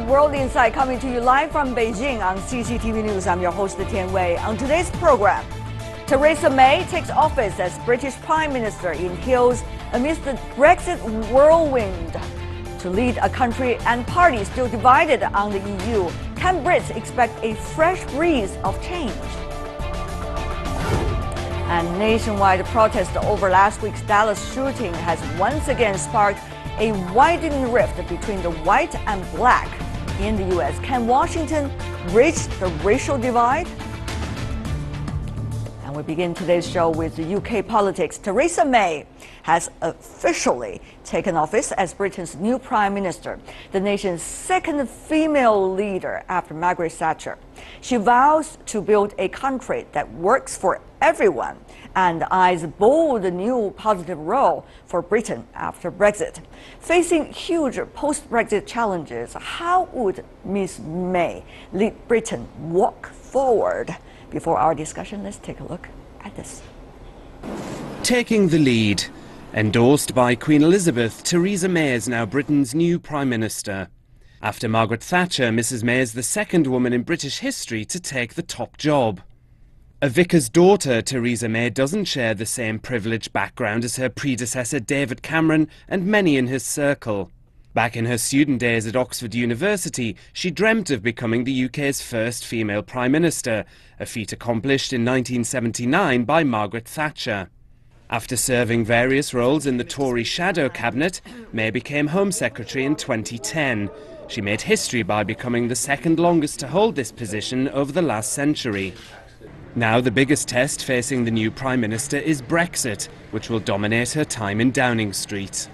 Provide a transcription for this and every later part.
World Insight coming to you live from Beijing on CCTV News. I'm your host, Tian Wei. On today's program, Theresa May takes office as British Prime Minister in heels amidst the Brexit whirlwind. To lead a country and party still divided on the EU, can Brits expect a fresh breeze of change? And nationwide protest over last week's Dallas shooting has once again sparked a widening rift between the white and black in the U.S. Can Washington bridge the racial divide? And we begin today's show with the UK politics. Theresa May has officially taken office as Britain's new Prime Minister, the nation's second female leader after Margaret Thatcher. She vows to build a country that works for everyone and eyes a bold new positive role for Britain after Brexit. Facing huge post-Brexit challenges, how would Ms. May lead Britain walk forward? Before our discussion, let's take a look at this. Taking the lead. Endorsed by Queen Elizabeth, Theresa May is now Britain's new Prime Minister. After Margaret Thatcher, Mrs. May is the second woman in British history to take the top job. A vicar's daughter, Theresa May doesn't share the same privileged background as her predecessor David Cameron and many in his circle. Back in her student days at Oxford University, she dreamt of becoming the UK's first female Prime Minister, a feat accomplished in 1979 by Margaret Thatcher. After serving various roles in the Tory shadow cabinet, May became Home Secretary in 2010. She made history by becoming the second longest to hold this position over the last century. Now the biggest test facing the new Prime Minister is Brexit, which will dominate her time in Downing Street.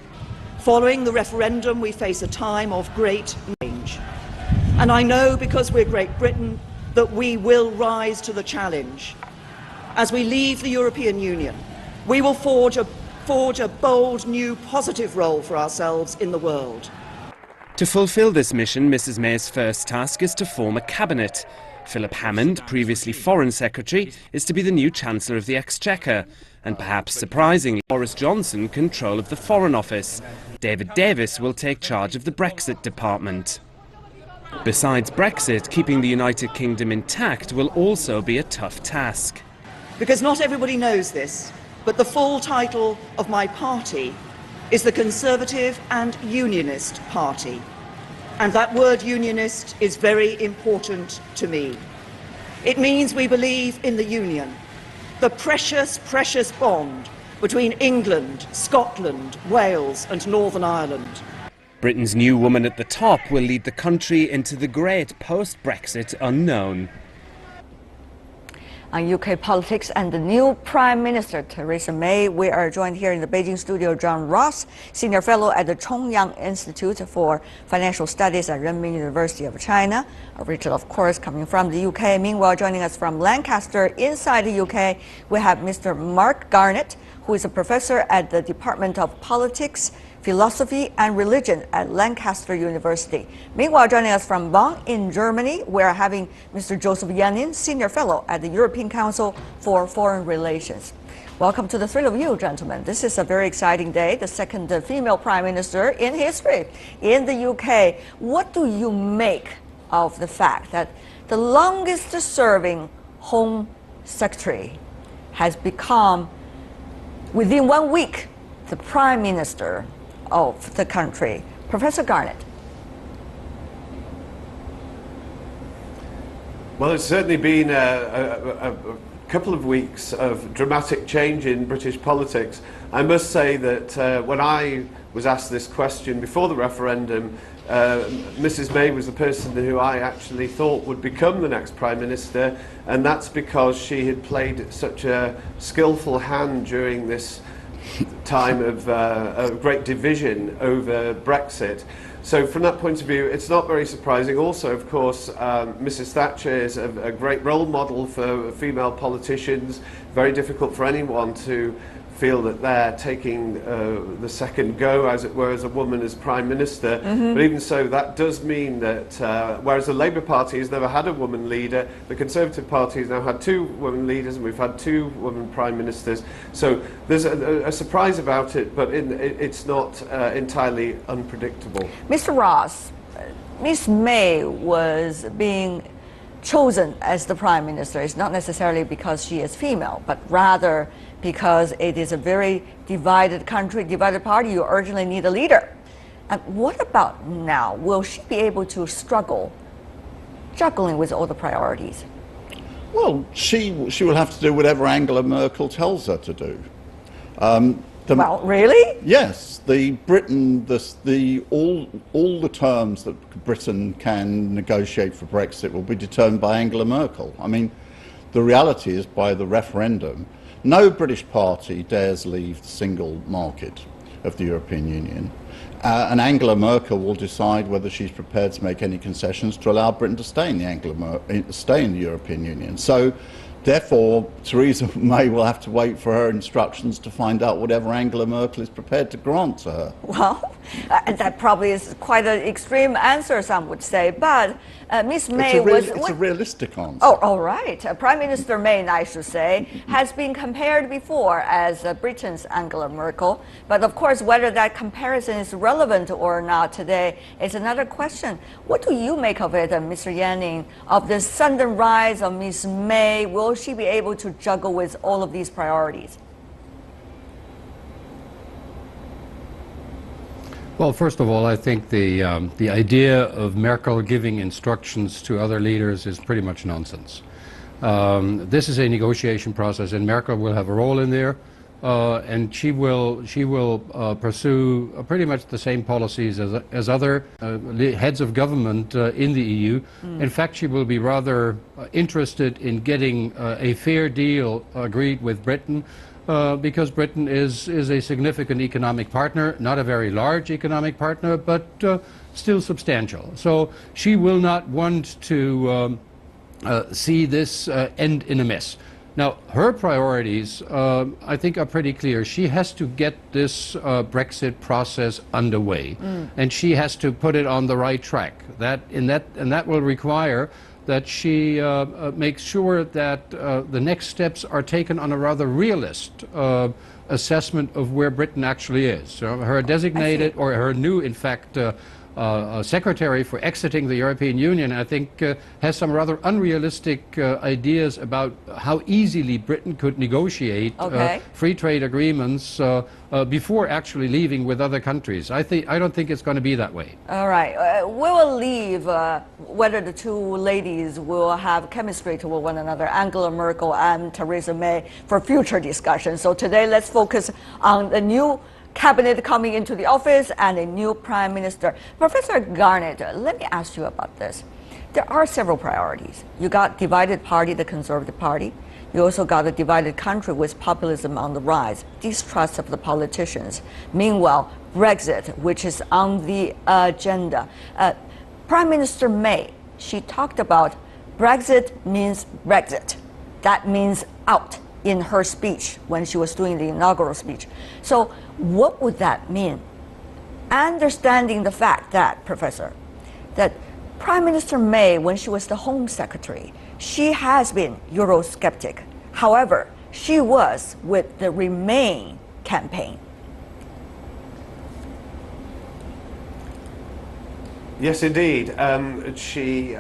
Following the referendum, we face a time of great change. And I know, because we're Great Britain, that we will rise to the challenge. As we leave the European Union, we will forge a bold, new, positive role for ourselves in the world. To fulfil this mission, Mrs. May's first task is to form a cabinet. Philip Hammond, previously Foreign Secretary, is to be the new Chancellor of the Exchequer, and perhaps surprisingly, Boris Johnson control of the Foreign Office. David Davis will take charge of the Brexit department. Besides Brexit, keeping the United Kingdom intact will also be a tough task. Because not everybody knows this, but the full title of my party is the Conservative and Unionist Party. And that word unionist is very important to me. It means we believe in the union, the precious, precious bond between England, Scotland, Wales and Northern Ireland. Britain's new woman at the top will lead the country into the great post-Brexit unknown. On UK politics and the new Prime Minister, Theresa May, we are joined here in the Beijing studio, John Ross, Senior Fellow at the Chongyang Institute for Financial Studies at Renmin University of China. Originally, of course, coming from the UK. Meanwhile, joining us from Lancaster, inside the UK, we have Mr. Mark Garnett, who is a professor at the Department of Politics, Philosophy and Religion at Lancaster University. Meanwhile, joining us from Bonn in Germany, we're having Mr. Joseph Yanin, Senior Fellow at the European Council for Foreign Relations. Welcome to the three of you, gentlemen. This is a very exciting day, the second female Prime Minister in history in the UK. What do you make of the fact that the longest serving Home Secretary has become, within 1 week, the Prime Minister of the country? Professor Garnett. Well, it's certainly been a couple of weeks of dramatic change in British politics. I must say that when I was asked this question before the referendum, Mrs. May was the person who I actually thought would become the next Prime Minister, and that's because she had played such a skillful hand during this time of great division over Brexit. So from that point of view, it's not very surprising. Also, of course, Mrs. Thatcher is a great role model for female politicians. Very difficult for anyone to feel that they're taking the second go, as it were, as a woman as Prime Minister. But even so, that does mean that whereas the Labour Party has never had a woman leader, the Conservative Party has now had 2 women leaders, and we've had 2 women Prime Ministers. So there's a surprise about it, but it's not entirely unpredictable. Mr. Ross, Miss May was being chosen as the prime minister. It's not necessarily because she is female, but rather because it is a very divided country, divided party. You urgently need a leader. And what about now? Will she be able to struggle juggling with all the priorities? Well, she will have to do whatever Angela Merkel tells her to do. Well, really? Yes, all the terms that Britain can negotiate for Brexit will be determined by Angela Merkel. I mean, the reality is, by the referendum, no British party dares leave the single market of the European Union. And Angela Merkel will decide whether she's prepared to make any concessions to allow Britain to stay in the European Union. So, therefore, Theresa May will have to wait for her instructions to find out whatever Angela Merkel is prepared to grant to her. Well, that probably is quite an extreme answer, some would say. But Miss May it's a realistic answer. Oh, all right. Prime Minister May, I should say, has been compared before as Britain's Angela Merkel. But of course, whether that comparison is relevant or not today is another question. What do you make of it, Mr. Yanning, of the sudden rise of Miss May? Will she be able to juggle with all of these priorities? Well, first of all, I think the idea of Merkel giving instructions to other leaders is pretty much nonsense. This is a negotiation process, and Merkel will have a role in there, and she will pursue pretty much the same policies as other heads of government in the EU. In fact, she will be rather interested in getting a fair deal agreed with Britain. Because Britain is a significant economic partner, not a very large economic partner, but still substantial. So she will not want to see this end in a mess. Now, her priorities, I think, are pretty clear. She has to get this Brexit process underway, and she has to put it on the right track. And that will require that she makes sure that the next steps are taken on a rather realist assessment of where Britain actually is. So her designated, or her new, in fact, secretary for exiting the European Union, I think, has some rather unrealistic ideas about how easily Britain could negotiate free trade agreements before actually leaving with other countries. I don't think it's going to be that way. All right. We will leave whether the two ladies will have chemistry to one another, Angela Merkel and Theresa May, for future discussion. So today, let's focus on the new cabinet coming into the office and a new prime minister. Professor Garnett, let me ask you about this. There are several priorities. You got divided party, the Conservative Party. You also got a divided country with populism on the rise, distrust of the politicians. Meanwhile, Brexit, which is on the agenda. Prime Minister May, she talked about Brexit means Brexit. That means out in her speech when she was doing the inaugural speech. So what would that mean? Understanding the fact that, Professor, that Prime Minister May, when she was the Home Secretary, she has been Eurosceptic. However, she was with the Remain campaign. Yes, indeed. She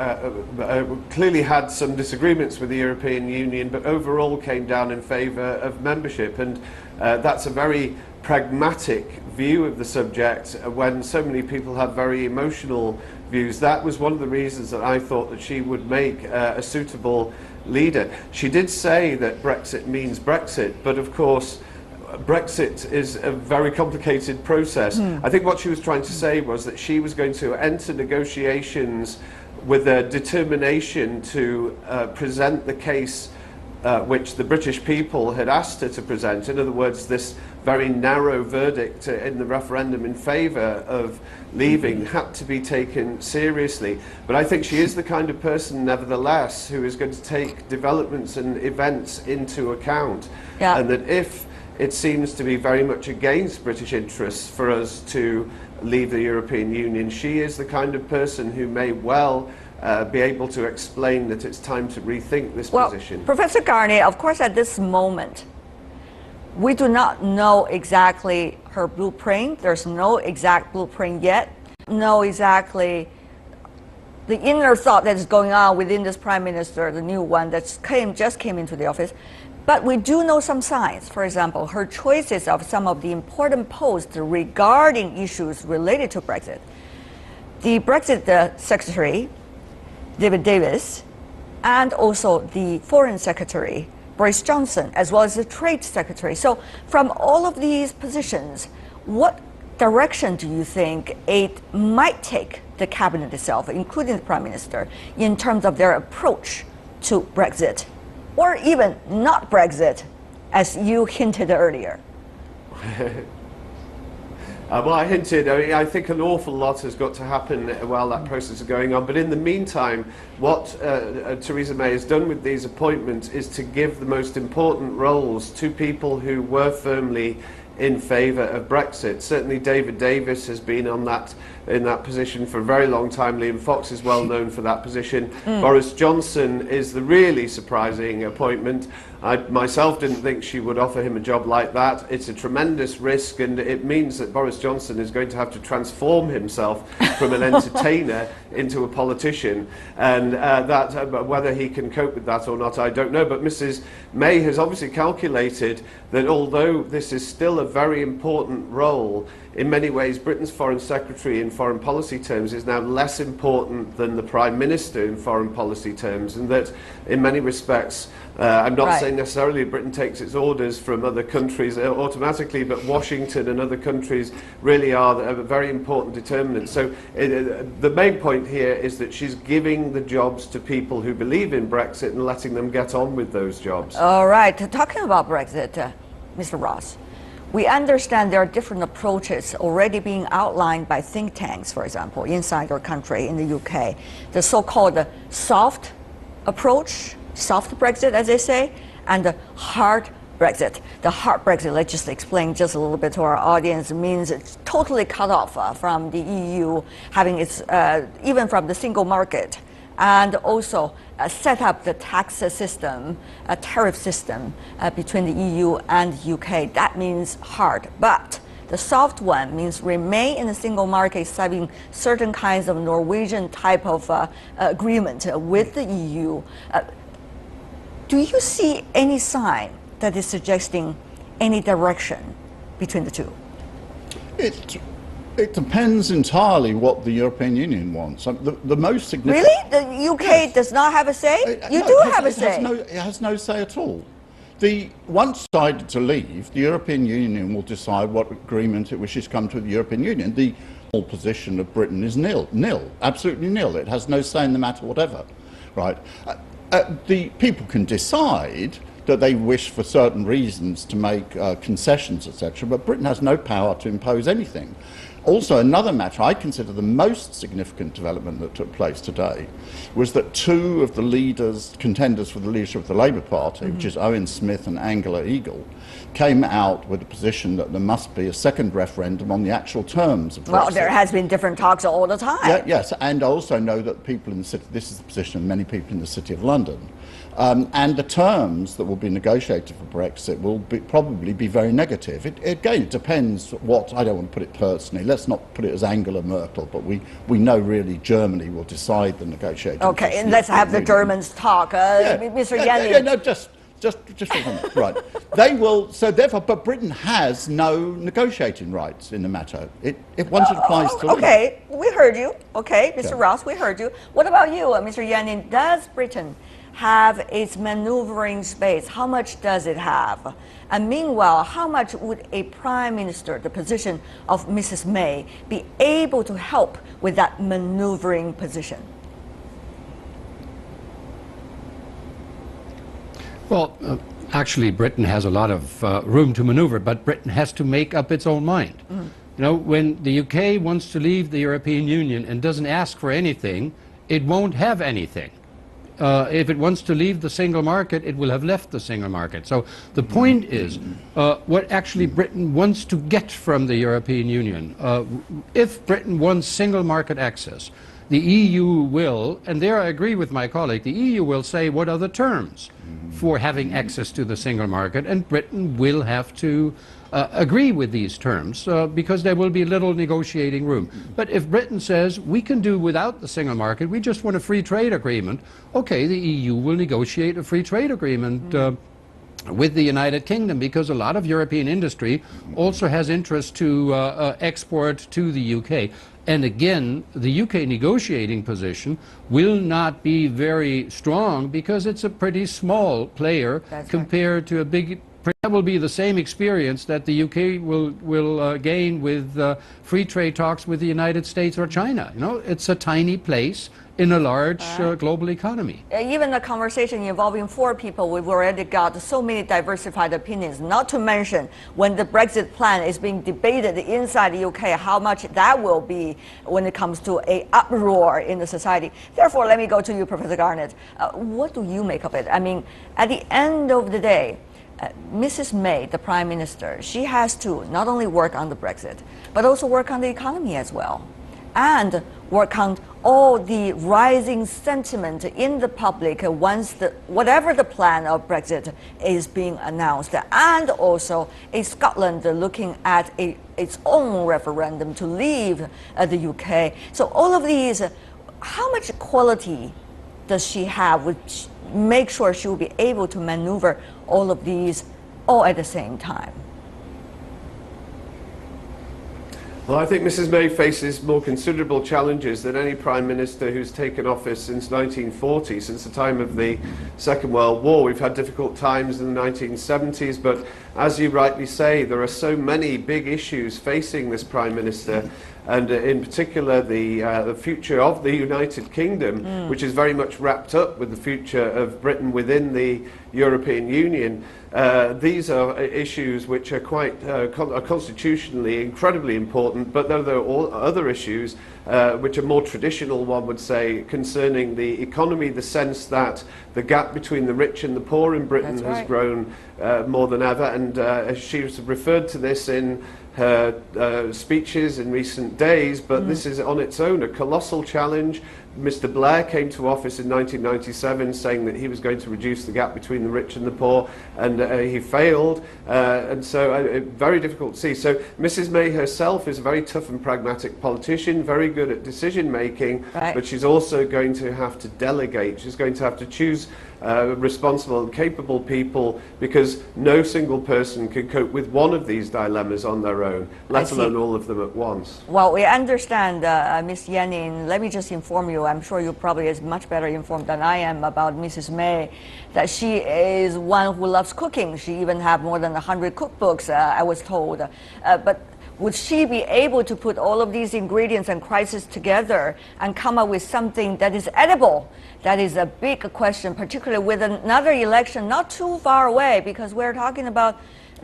clearly had some disagreements with the European Union, but overall came down in favour of membership. And that's a very pragmatic view of the subject when so many people have very emotional views. That was one of the reasons that I thought that she would make a suitable leader. She did say that Brexit means Brexit, but of course Brexit is a very complicated process. I think what she was trying to say was that she was going to enter negotiations with a determination to present the case which the British people had asked her to present. In other words, this very narrow verdict in the referendum in favour of leaving had to be taken seriously. But I think she is the kind of person, nevertheless, who is going to take developments and events into account. Yeah. And that if it seems to be very much against British interests for us to leave the European Union, she is the kind of person who may well be able to explain that it's time to rethink this position. Professor Garnier, of course, at this moment, we do not know exactly her blueprint. There's no exact blueprint yet. Know exactly the inner thought that is going on within this prime minister, the new one that just came into the office. But we do know some signs. For example, her choices of some of the important posts regarding issues related to Brexit. The Brexit Secretary, David Davis, and also the Foreign Secretary, Boris Johnson, as well as the Trade Secretary. So from all of these positions, what direction do you think it might take the cabinet itself, including the Prime Minister, in terms of their approach to Brexit? Or even not Brexit, as you hinted earlier? Well, I hinted, I think an awful lot has got to happen while that process is going on. But in the meantime, what Theresa May has done with these appointments is to give the most important roles to people who were firmly in favour of Brexit. Certainly David Davis has been in that position for a very long time. Liam Fox is well known for that position. Boris Johnson is the really surprising appointment. I myself didn't think she would offer him a job like that. It's a tremendous risk, and it means that Boris Johnson is going to have to transform himself from an entertainer into a politician, and whether he can cope with that or not, I don't know. But Mrs. May has obviously calculated that although this is still a very important role, in many ways Britain's Foreign Secretary in foreign policy terms is now less important than the Prime Minister in foreign policy terms, and that in many respects, I'm not saying necessarily Britain takes its orders from other countries automatically, but Washington and other countries really are a very important determinant. So the main point here is that she's giving the jobs to people who believe in Brexit and letting them get on with those jobs. All right, talking about Brexit, Mr. Ross, we understand there are different approaches already being outlined by think tanks, for example, inside our country, in the UK. The so-called soft approach, soft Brexit, as they say, and the hard Brexit. The hard Brexit, let's just explain just a little bit to our audience, means it's totally cut off from the EU, having its, even from the single market, and also set up the tax system, a tariff system between the EU and UK. That means hard. But the soft one means remain in the single market, having certain kinds of Norwegian type of agreement with the EU. Do you see any sign that is suggesting any direction between the two? It depends entirely what the European Union wants. The most significant... Really? The UK does not have a say? You do have a say. It has no say at all. Once decided to leave, the European Union will decide what agreement it wishes to come to with the European Union. The position of Britain is nil, absolutely nil. It has no say in the matter whatever. Right? The people can decide that they wish for certain reasons to make concessions, etc., but Britain has no power to impose anything. Also, another matter I consider the most significant development that took place today was that two of the contenders for the leadership of the Labour Party, which is Owen Smith and Angela Eagle, came out with a position that there must be a second referendum on the actual terms of Brexit. Well, there has been different talks all the time. Yes, and I also know that people in the city, this is the position of many people in the City of London, and the terms that will be negotiated for Brexit will probably be very negative. Again, it depends what, I don't want to put it personally, let's not put it as Angela Merkel, but we know really Germany will decide the negotiating. Okay, and let's have the Germans talk. Mr. Yanni. No, just a moment. Right. They will, so therefore, but Britain has no negotiating rights in the matter. Once it applies to Okay, we heard you. Okay, Mr. Ross, we heard you. What about you, Mr. Yanni? Does Britain have its maneuvering space? How much does it have? And meanwhile, how much would a Prime Minister, the position of Mrs. May, be able to help with that maneuvering position? Well, actually, Britain has a lot of room to maneuver, but Britain has to make up its own mind. You know, when the UK wants to leave the European Union and doesn't ask for anything, it won't have anything. If it wants to leave the single market, it will have left the single market. So the point is, what actually Britain wants to get from the European Union. If Britain wants single market access, the EU will, and there I agree with my colleague, the EU will say what are the terms for having access to the single market, and Britain will have to agree with these terms because there will be little negotiating room. But if Britain says we can do without the single market, we just want a free trade agreement, okay, the EU will negotiate a free trade agreement with the United Kingdom, because a lot of European industry also has interest to export to the UK. And again, the UK negotiating position will not be very strong because it's a pretty small player compared to a big. That will be the same experience that the UK will gain with free trade talks with the United States or China. You know, it's a tiny place in a large global economy. Even a conversation involving 4 people, we've already got so many diversified opinions, not to mention when the Brexit plan is being debated inside the UK, how much that will be when it comes to an uproar in the society. Therefore, let me go to you, Professor Garnett. What do you make of it? I mean, at the end of the day, Mrs. May, the Prime Minister, she has to not only work on the Brexit, but also work on the economy as well, and work on all the rising sentiment in the public once whatever the plan of Brexit is being announced, and also Scotland looking at its own referendum to leave the UK. So all of these, how much quality does she have which make sure she will be able to maneuver all of these all at the same time? Well, I think Mrs. May faces more considerable challenges than any Prime Minister who's taken office since 1940, since the time of the Second World War. We've had difficult times in the 1970s, but as you rightly say, there are so many big issues facing this Prime Minister, and in particular the future of the United Kingdom, which is very much wrapped up with the future of Britain within the European Union. These are issues which are quite constitutionally incredibly important, but there are other issues which are more traditional, one would say, concerning the economy, the sense that the gap between the rich and the poor in Britain has grown more than ever, and as she referred to this in her speeches in recent days, but this is on its own a colossal challenge. Mr. Blair came to office in 1997 saying that he was going to reduce the gap between the rich and the poor, and he failed, and so very difficult to see. So Mrs. May herself is a very tough and pragmatic politician, very good at decision making, but she's also going to have to delegate. She's going to have to choose responsible and capable people, because no single person can cope with one of these dilemmas on their own, let alone all of them at once. Well, we understand, Ms. Yanning. Let me just inform you, I'm sure you probably is much better informed than I am about Mrs. May, that she is one who loves cooking. She even have more than 100 cookbooks, I was told. But would she be able to put all of these ingredients and crises together and come up with something that is edible? That is a big question, particularly with another election not too far away, because we're talking about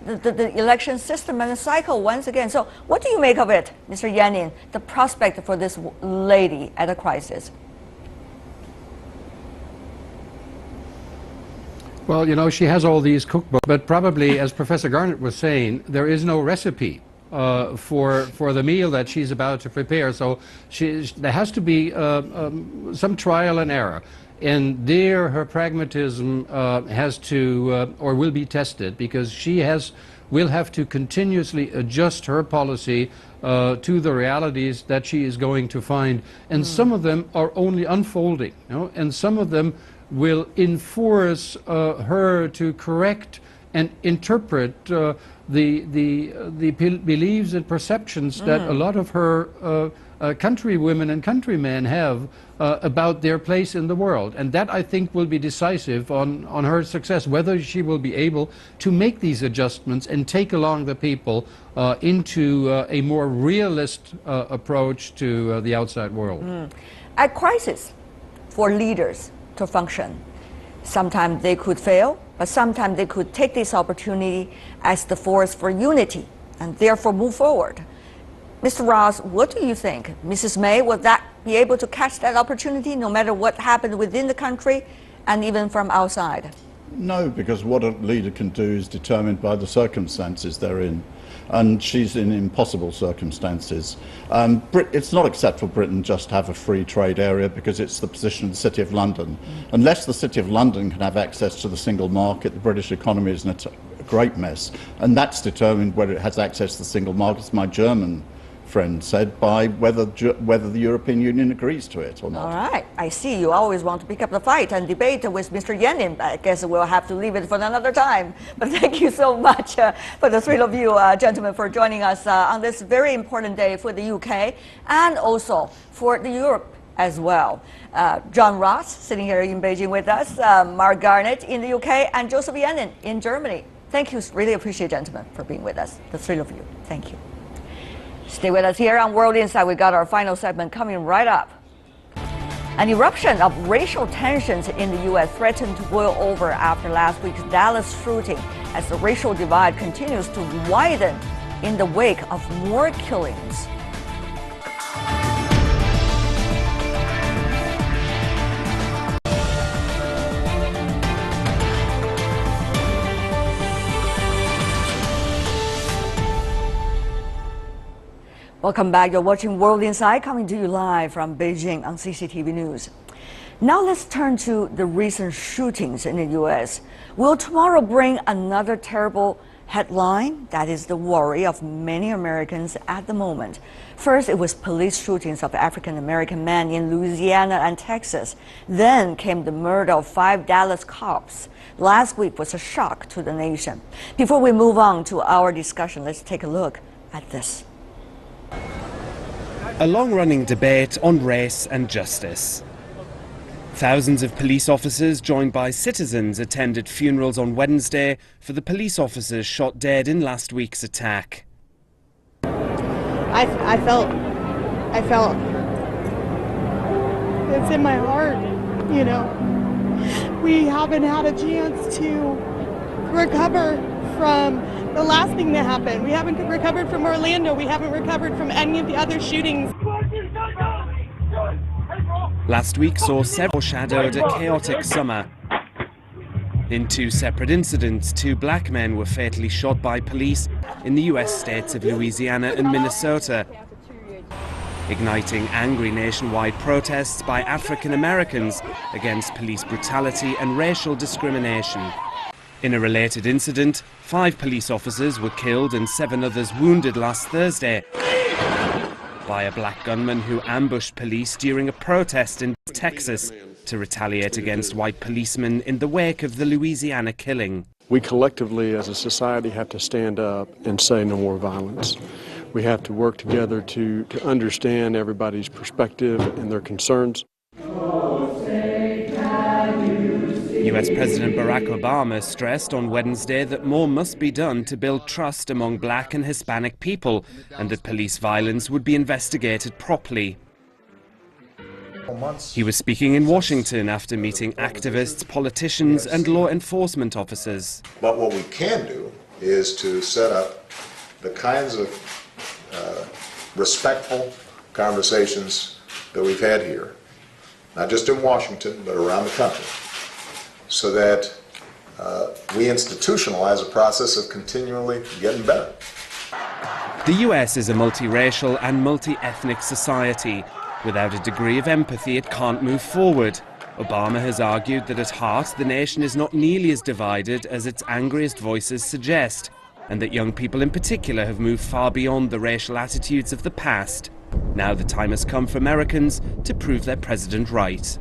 the election system and the cycle once again. So what do you make of it, Mr. Yanning, the prospect for this lady at a crisis? Well, you know, she has all these cookbooks, but probably, as Professor Garnett was saying, there is no recipe for the meal that she's about to prepare. So there has to be some trial and error. And there her pragmatism has to, or will be tested, because she will have to continuously adjust her policy to the realities that she is going to find. And some of them are only unfolding, you know, and some of them will enforce her to correct and interpret the beliefs and perceptions that a lot of her countrywomen and countrymen have about their place in the world. And that, I think, will be decisive on her success, whether she will be able to make these adjustments and take along the people into a more realist approach to the outside world. At crisis, for leaders to function, sometimes they could fail, but sometimes they could take this opportunity as the force for unity and therefore move forward. Mr. Ross, what do you think? Mrs. May, will that be able to catch that opportunity no matter what happened within the country and even from outside? No, because what a leader can do is determined by the circumstances they're in. And she's in impossible circumstances. It's not acceptable for Britain just to have a free trade area, because it's the position of the City of London. Unless the City of London can have access to the single market, the British economy is in a great mess. And that's determined whether it has access to the single market, as my German friend said, by whether the European Union agrees to it or not. All right. I see you always want to pick up the fight and debate with Mr. Yenin. I guess we'll have to leave it for another time. But thank you so much for the three of you, gentlemen, for joining us on this very important day for the UK and also for the Europe as well. John Ross sitting here in Beijing with us, Mark Garnett in the UK, and Joseph Yenin in Germany. Thank you. Really appreciate, gentlemen, for being with us, the three of you. Thank you. Stay with us here on World Insight. We got our final segment coming right up. An eruption of racial tensions in the U.S. threatened to boil over after last week's Dallas shooting as the racial divide continues to widen in the wake of more killings. Welcome back. You're watching World Insight, coming to you live from Beijing on CCTV News. Now let's turn to the recent shootings in the U.S. Will tomorrow bring another terrible headline? That is the worry of many Americans at the moment. First, it was police shootings of African-American men in Louisiana and Texas. Then came the murder of 5 Dallas cops. Last week was a shock to the nation. Before we move on to our discussion, let's take a look at this. A long-running debate on race and justice. Thousands of police officers joined by citizens attended funerals on Wednesday for the police officers shot dead in last week's attack. I felt it's in my heart, you know. We haven't had a chance to recover from the last thing that happened. We haven't recovered from Orlando. We haven't recovered from any of the other shootings. Last week saw several shadowed a chaotic summer. In 2 separate incidents, 2 black men were fatally shot by police in the US states of Louisiana and Minnesota, igniting angry nationwide protests by African Americans against police brutality and racial discrimination. In a related incident, 5 police officers were killed and 7 others wounded last Thursday by a black gunman who ambushed police during a protest in Texas to retaliate against white policemen in the wake of the Louisiana killing. We collectively as a society have to stand up and say no more violence. We have to work together to understand everybody's perspective and their concerns. US President Barack Obama stressed on Wednesday that more must be done to build trust among black and Hispanic people and that police violence would be investigated properly. He was speaking in Washington after meeting activists, politicians and law enforcement officers. But what we can do is to set up the kinds of respectful conversations that we've had here, not just in Washington, but around the country, so that we institutionalize a process of continually getting better. The US is a multiracial and multi-ethnic society. Without a degree of empathy, it can't move forward. Obama has argued that at heart, the nation is not nearly as divided as its angriest voices suggest, and that young people in particular have moved far beyond the racial attitudes of the past. Now the time has come for Americans to prove their president right.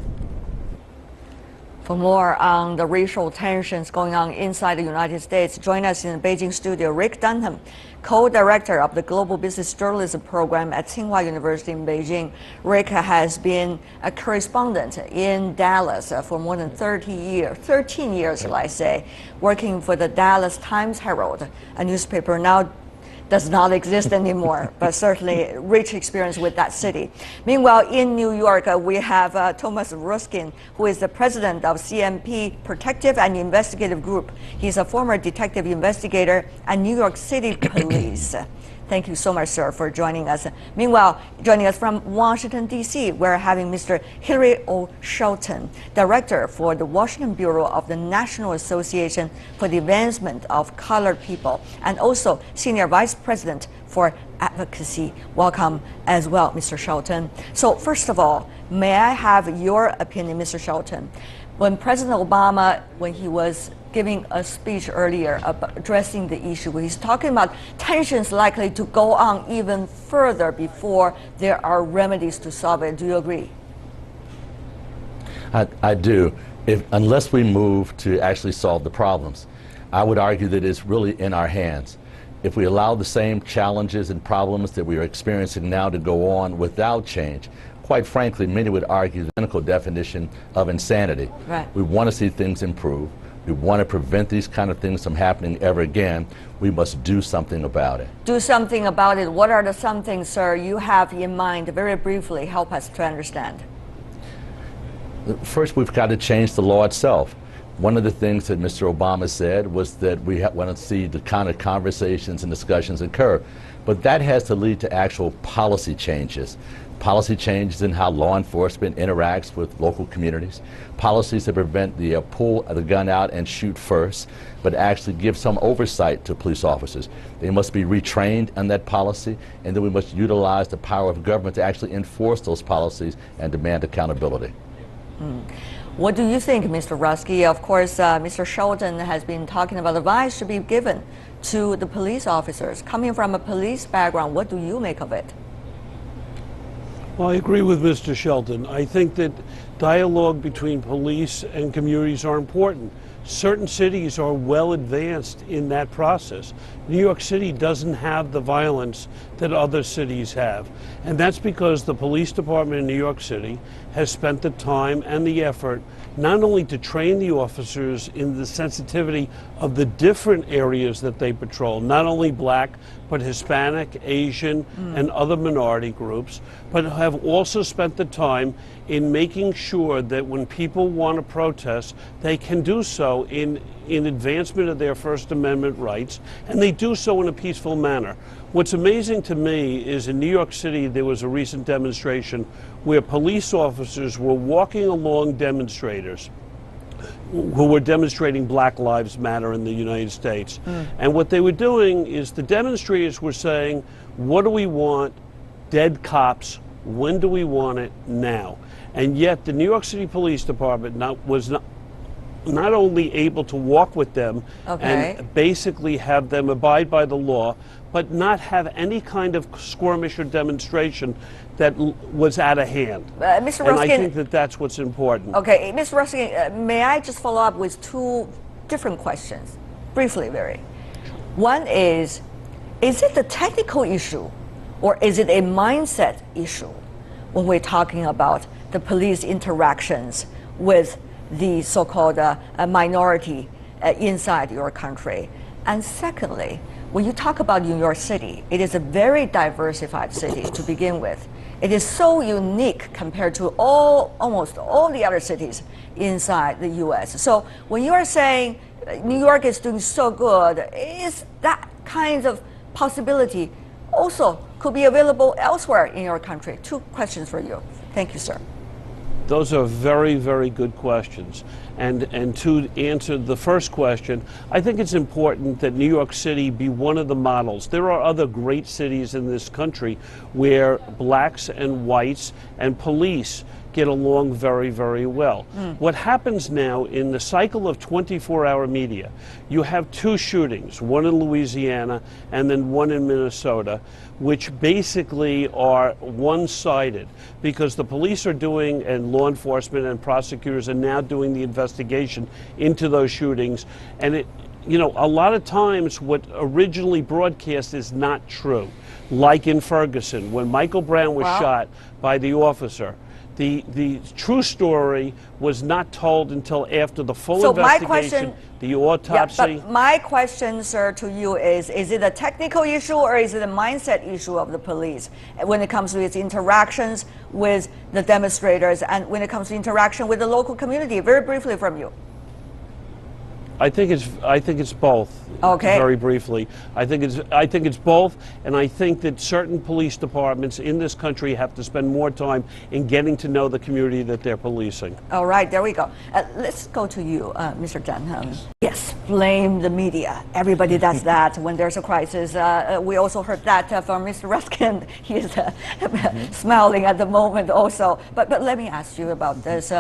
For more on the racial tensions going on inside the United States, join us in the Beijing studio, Rick Dunham, co-director of the Global Business Journalism Program at Tsinghua University in Beijing. Rick has been a correspondent in Dallas for more than 13 years, shall I say, working for the Dallas Times-Herald, a newspaper now does not exist anymore, but certainly rich experience with that city. Meanwhile, in New York, we have Thomas Ruskin, who is the president of CMP Protective and Investigative Group. He's a former detective investigator at New York City Police. Thank you so much, sir, for joining us. Meanwhile, joining us from Washington, D.C., we're having Mr. Hilary O. Shelton, Director for the Washington Bureau of the National Association for the Advancement of Colored People, and also Senior Vice President for advocacy. Welcome as well, Mr. Shelton. So first of all, may I have your opinion, Mr. Shelton? When President Obama, when he was giving a speech earlier about addressing the issue, he's talking about tensions likely to go on even further before there are remedies to solve it. Do you agree? I do. Unless we move to actually solve the problems, I would argue that it's really in our hands. If we allow the same challenges and problems that we are experiencing now to go on without change, quite frankly, many would argue the clinical definition of insanity. Right. We want to see things improve. We want to prevent these kind of things from happening ever again. We must do something about it. Do something about it. What are the some things, sir, you have in mind? Very briefly, help us to understand. First, we've got to change the law itself. One of the things that Mr. Obama said was that we want to see the kind of conversations and discussions occur. But that has to lead to actual policy changes. Policy changes in how law enforcement interacts with local communities. Policies that prevent the pull the gun out and shoot first, but actually give some oversight to police officers. They must be retrained on that policy, and then we must utilize the power of government to actually enforce those policies and demand accountability. What do you think, Mr. Ruski? Of course, Mr. Shelton has been talking about advice to be given to the police officers. Coming from a police background, what do you make of it? Well, I agree with Mr. Shelton. I think that dialogue between police and communities are important. Certain cities are well advanced in that process. New York City doesn't have the violence that other cities have. And that's because the police department in New York City has spent the time and the effort not only to train the officers in the sensitivity of the different areas that they patrol, not only black, but Hispanic, Asian, and other minority groups, but have also spent the time in making sure that when people want to protest, they can do so in advancement of their First Amendment rights, and they do so in a peaceful manner. What's amazing to me is in New York City, there was a recent demonstration where police officers were walking along demonstrators who were demonstrating Black Lives Matter in the United States. And what they were doing is the demonstrators were saying, what do we want? Dead cops. When do we want it? Now. And yet the New York City Police Department was not only able to walk with them and basically have them abide by the law, but not have any kind of skirmish or demonstration that was out of hand. Mr. Ruskin, and I think that that's what's important. Okay, Ms. Ruskin, may I just follow up with two different questions, briefly, very. One is it a technical issue or is it a mindset issue when we're talking about the police interactions with the so-called minority inside your country? And secondly, when you talk about New York City, it is a very diversified city to begin with. It is so unique compared to almost all the other cities inside the U.S. So when you are saying New York is doing so good, is that kind of possibility also could be available elsewhere in your country? Two questions for you. Thank you, sir. Those are very, very good questions. And to answer the first question, I think it's important that New York City be one of the models. There are other great cities in this country where blacks and whites and police get along very, very well. What happens now in the cycle of 24-hour media, you have two shootings, one in Louisiana and then one in Minnesota, which basically are one-sided because the police are doing, and law enforcement and prosecutors are now doing the investigation into those shootings. And it, you know, a lot of times what originally broadcast is not true. Like in Ferguson, when Michael Brown was shot by the officer, the true story was not told until after the full investigation, the autopsy. Yeah, but my question, sir, to you is it a technical issue or is it a mindset issue of the police when it comes to its interactions with the demonstrators and when it comes to interaction with the local community? Very briefly from you. I think it's both. Okay. Very briefly, I think it's both, and I think that certain police departments in this country have to spend more time in getting to know the community that they're policing. All right, there we go. Let's go to you, Mr. Zhang. Yes, blame the media. Everybody does that when there's a crisis. We also heard that from Mr. Ruskin. He is smiling at the moment also. But let me ask you about this.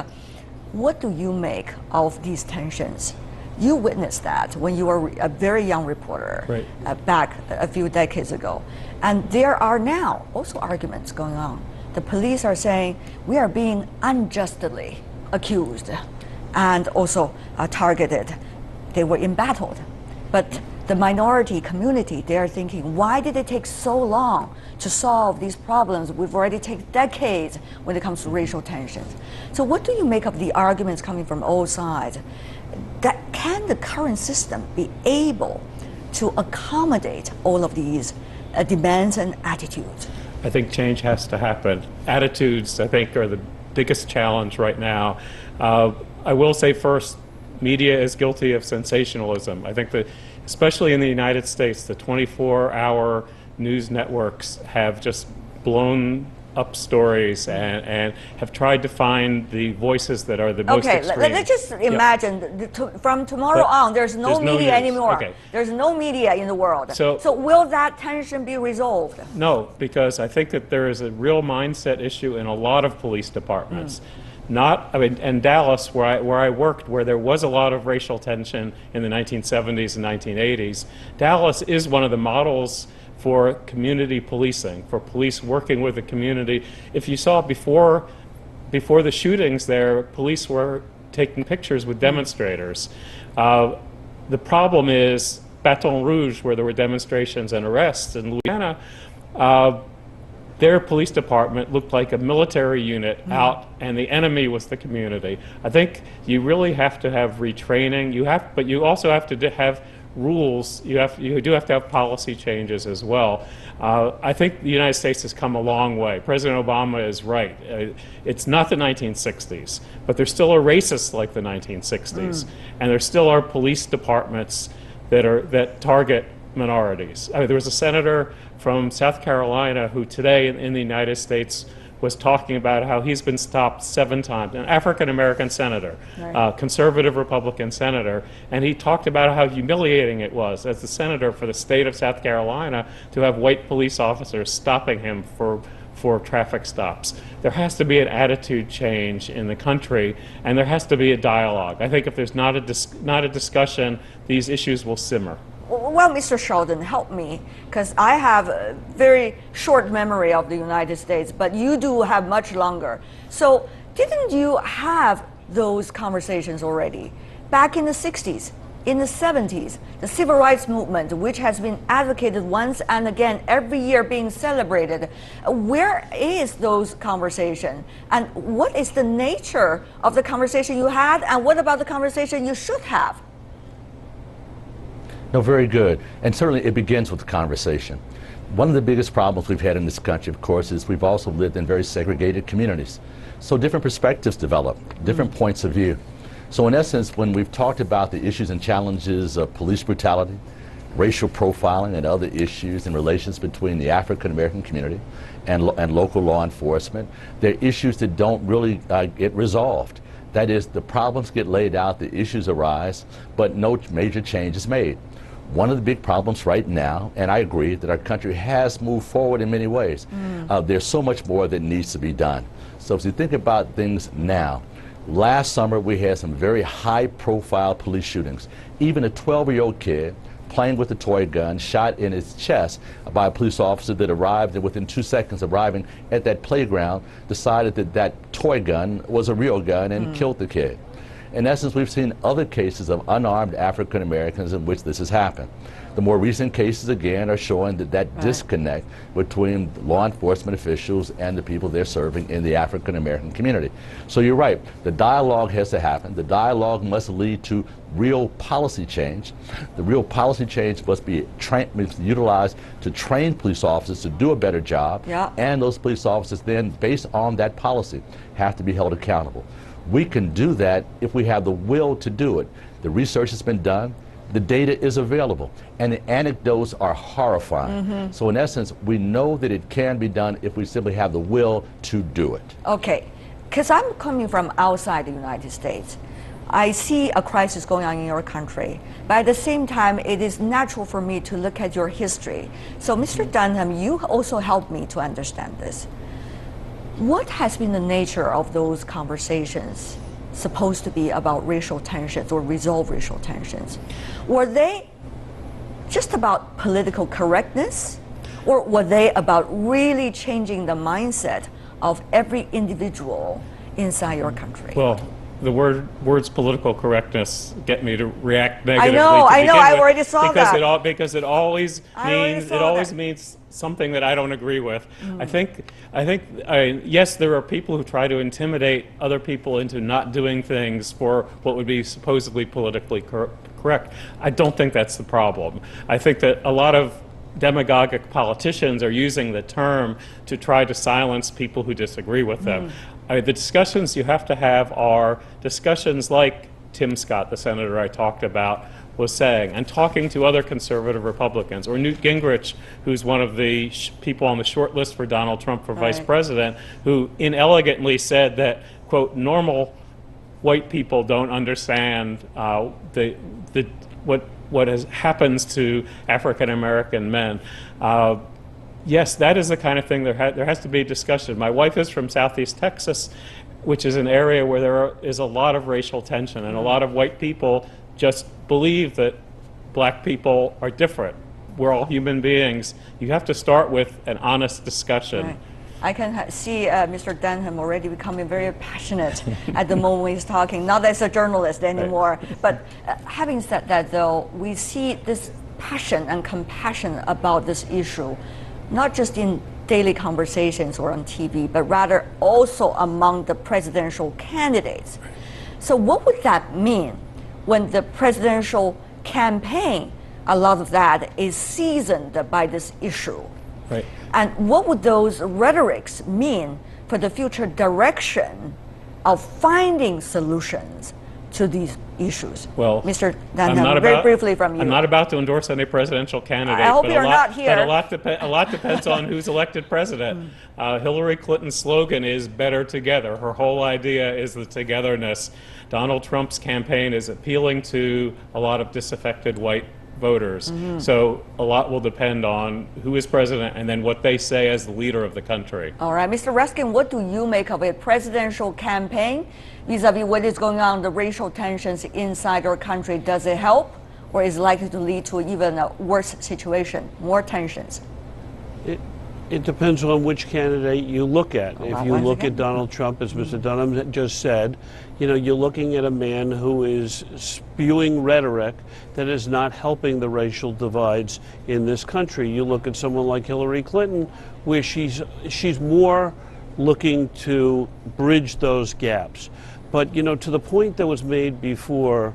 What do you make of these tensions? You witnessed that when you were a very young reporter back a few decades ago. And there are now also arguments going on. The police are saying we are being unjustly accused and also targeted. They were embattled. But the minority community, they're thinking, why did it take so long to solve these problems? We've already taken decades when it comes to racial tensions. So what do you make of the arguments coming from all sides? That can the current system be able to accommodate all of these demands and attitudes? I think change has to happen. Attitudes, I think, are the biggest challenge right now. I will say first, media is guilty of sensationalism. I think that, especially in the United States, the 24-hour news networks have just blown up stories and have tried to find the voices that are the most extreme. Okay, let's just imagine from tomorrow on, there's no media anymore. Okay. There's no media in the world. So will that tension be resolved? No, because I think that there is a real mindset issue in a lot of police departments. In Dallas, where I worked, where there was a lot of racial tension in the 1970s and 1980s, Dallas is one of the models for community policing, for police working with the community. If you saw before the shootings there, police were taking pictures with demonstrators. The problem is Baton Rouge, where there were demonstrations and arrests in Louisiana, their police department looked like a military unit out, and the enemy was the community. I think you really have to have retraining. But you also have to have rules. You do have to have policy changes as well. I think the United States has come a long way. President Obama is right. It's not the 1960s, but there's still a racist like the 1960s, and there still are police departments that target minorities. There was a senator from South Carolina who today in the United States was talking about how he's been stopped 7 times, an African-American senator, conservative Republican senator, and he talked about how humiliating it was as the senator for the state of South Carolina to have white police officers stopping him for traffic stops. There has to be an attitude change in the country, and there has to be a dialogue. I think if there's not a discussion, these issues will simmer. Well, Mr. Sheldon, help me, because I have a very short memory of the United States, but you do have much longer. So didn't you have those conversations already? Back in the 60s, in the 70s, the civil rights movement, which has been advocated once and again every year being celebrated, where is those conversations? And what is the nature of the conversation you had, and what about the conversation you should have? No, very good. And certainly it begins with the conversation. One of the biggest problems we've had in this country, of course, is we've also lived in very segregated communities. So different perspectives develop, different points of view. So in essence, when we've talked about the issues and challenges of police brutality, racial profiling, and other issues in relations between the African American community and local law enforcement, they're issues that don't really get resolved. That is, the problems get laid out, the issues arise, but no major change is made. One of the big problems right now, and I agree that our country has moved forward in many ways, there's so much more that needs to be done. So if you think about things now, last summer we had some very high-profile police shootings. Even a 12-year-old kid playing with a toy gun shot in his chest by a police officer that arrived, and within 2 seconds of arriving at that playground decided that that toy gun was a real gun and killed the kid. In essence, we've seen other cases of unarmed African Americans in which this has happened. The more recent cases, again, are showing that disconnect between law enforcement officials and the people they're serving in the African American community. So you're right, the dialogue has to happen. The dialogue must lead to real policy change. The real policy change must be utilized to train police officers to do a better job, and those police officers then, based on that policy, have to be held accountable. We can do that if we have the will to do it. The research has been done. The data is available, and the anecdotes are horrifying. So in essence, we know that it can be done if we simply have the will to do it. Okay, because I'm coming from outside the United States. I see a crisis going on in your country, but at the same time, it is natural for me to look at your history. So Mr. Dunham, you also helped me to understand this. What has been the nature of those conversations supposed to be about racial tensions or resolve racial tensions? Were they just about political correctness, or were they about really changing the mindset of every individual inside your country? Well, the words political correctness get me to react negatively. I know, I already saw that. Because it always means something that I don't agree with. I think yes, there are people who try to intimidate other people into not doing things for what would be supposedly politically correct. I don't think that's the problem. I think that a lot of demagogic politicians are using the term to try to silence people who disagree with them. The discussions you have to have are discussions like Tim Scott, the senator I talked about, was saying, and talking to other conservative Republicans, or Newt Gingrich, who's one of the people on the short list for Donald Trump for vice president, who inelegantly said that, quote, normal white people don't understand what happens to African American men. Yes, that is the kind of thing there has to be discussion. My wife is from Southeast Texas, which is an area where there is a lot of racial tension, and a lot of white people just believe that black people are different. We're all human beings. You have to start with an honest discussion. Right. I can see Mr. Dunham already becoming very passionate at the moment he's talking, not as a journalist anymore. Right. But having said that, though, we see this passion and compassion about this issue, not just in daily conversations or on TV, but rather also among the presidential candidates. So what would that mean when the presidential campaign, a lot of that is seasoned by this issue? Right. And what would those rhetorics mean for the future direction of finding solutions to these issues? Well, Mr. Dunham, very briefly from you. I'm not about to endorse any presidential candidate. I hope you're not here. But a lot depends on who's elected president. Hillary Clinton's slogan is "Better Together." Her whole idea is the togetherness. Donald Trump's campaign is appealing to a lot of disaffected white voters. So a lot will depend on who is president and then what they say as the leader of the country. All right, Mr. Raskin, what do you make of a presidential campaign vis-a-vis what is going on, the racial tensions inside our country? Does it help, or is it likely to lead to even a worse situation, more tensions? It depends on which candidate you look at. If you look at Donald Trump, as Mr. Dunham just said, you're looking at a man who is spewing rhetoric that is not helping the racial divides in this country. You look at someone like Hillary Clinton, where she's more looking to bridge those gaps. But, to the point that was made before,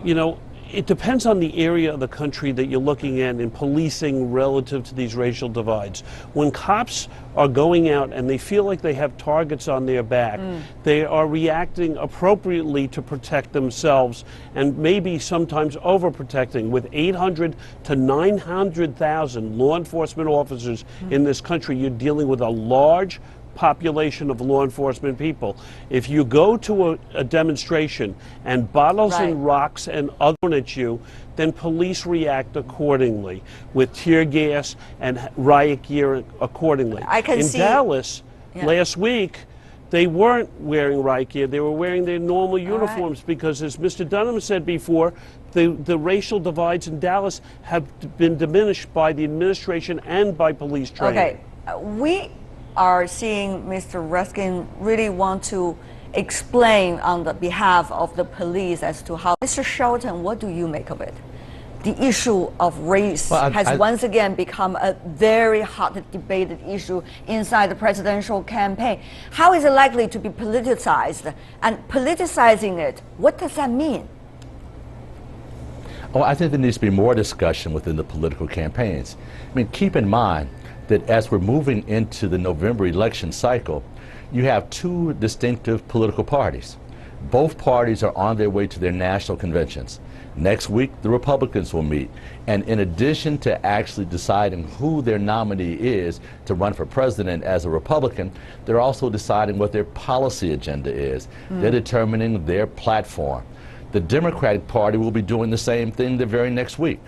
it depends on the area of the country that you're looking at in policing relative to these racial divides. When cops are going out and they feel like they have targets on their back, they are reacting appropriately to protect themselves, and maybe sometimes overprotecting. With 800 to 900,000 law enforcement officers in this country, you're dealing with a large population of law enforcement people. If you go to a demonstration and bottles and rocks and other at you, then police react accordingly with tear gas and riot gear accordingly. In Dallas, last week, they weren't wearing riot gear. They were wearing their normal uniforms because, as Mr. Dunham said before, the racial divides in Dallas have been diminished by the administration and by police training. Okay, we are seeing Mr. Raskin really want to explain on the behalf of the police as to how. Mr. Shelton, what do you make of it? The issue of race has once again become a very hot debated issue inside the presidential campaign. How is it likely to be politicized? And politicizing it, what does that mean? Oh, I think there needs to be more discussion within the political campaigns. I mean, keep in mind that as we're moving into the November election cycle, you have two distinctive political parties. Both parties are on their way to their national conventions. Next week, the Republicans will meet. And in addition to actually deciding who their nominee is to run for president as a Republican, they're also deciding what their policy agenda is. They're determining their platform. The Democratic Party will be doing the same thing the very next week.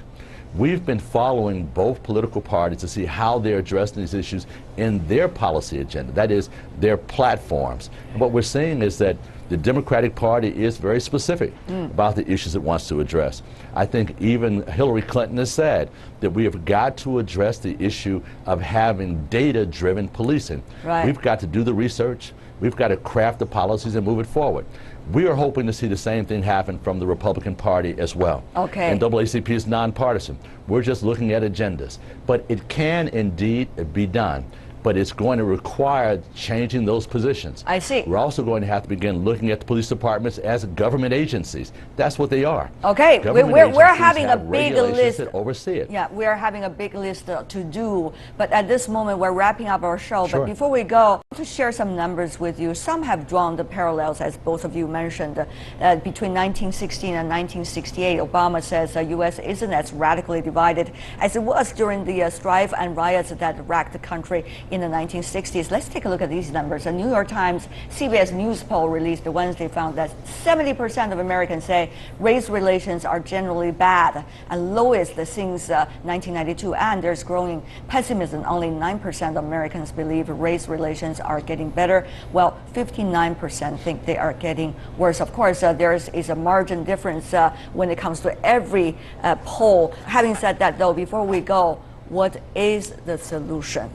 We've been following both political parties to see how they're addressing these issues in their policy agenda, that is, their platforms. And what we're seeing is that the Democratic Party is very specific about the issues it wants to address. I think even Hillary Clinton has said that we have got to address the issue of having data-driven policing. Right. We've got to do the research, we've got to craft the policies and move it forward. We are hoping to see the same thing happen from the Republican Party as well. Okay. And NAACP is nonpartisan. We're just looking at agendas. But it can indeed be done. But it's going to require changing those positions. I see. We're also going to have to begin looking at the police departments as government agencies. That's what they are. Okay, we're having a big list. That oversee it. Yeah, we're having a big list to do. But at this moment, we're wrapping up our show. Sure. But before we go, I want to share some numbers with you. Some have drawn the parallels, as both of you mentioned, between 1916 and 1968. Obama says the U.S. isn't as radically divided as it was during the strife and riots that racked the country in the 1960s. Let's take a look at these numbers. A New York Times CBS News poll released Wednesday found that 70% of Americans say race relations are generally bad and lowest since 1992, and there's growing pessimism. Only 9% of Americans believe race relations are getting better, while 59% think they are getting worse. Of course, there is a margin difference when it comes to every poll. Having said that, though, before we go, what is the solution?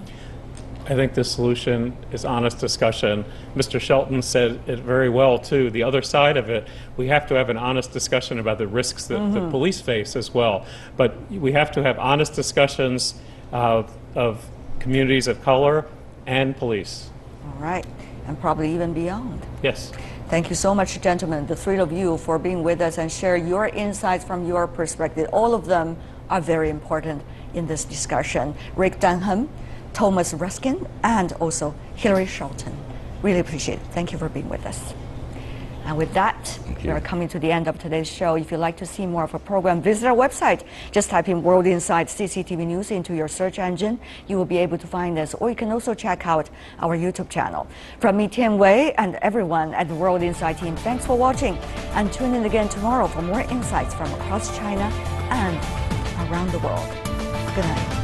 I think the solution is honest discussion. Mr. Shelton said it very well, too. The other side of it, we have to have an honest discussion about the risks that the police face as well. But we have to have honest discussions of communities of color and police. All right, and probably even beyond. Yes. Thank you so much, gentlemen, the three of you, for being with us and share your insights from your perspective. All of them are very important in this discussion. Rick Dunham, Thomas Ruskin, and also Hillary Shelton. Really appreciate it. Thank you for being with us. And with that, we are coming to the end of today's show. If you'd like to see more of our program, visit our website. Just type in World Insight CCTV News into your search engine. You will be able to find us, or you can also check out our YouTube channel. From me, Tian Wei, and everyone at the World Insight team, thanks for watching. And tune in again tomorrow for more insights from across China and around the world. Good night.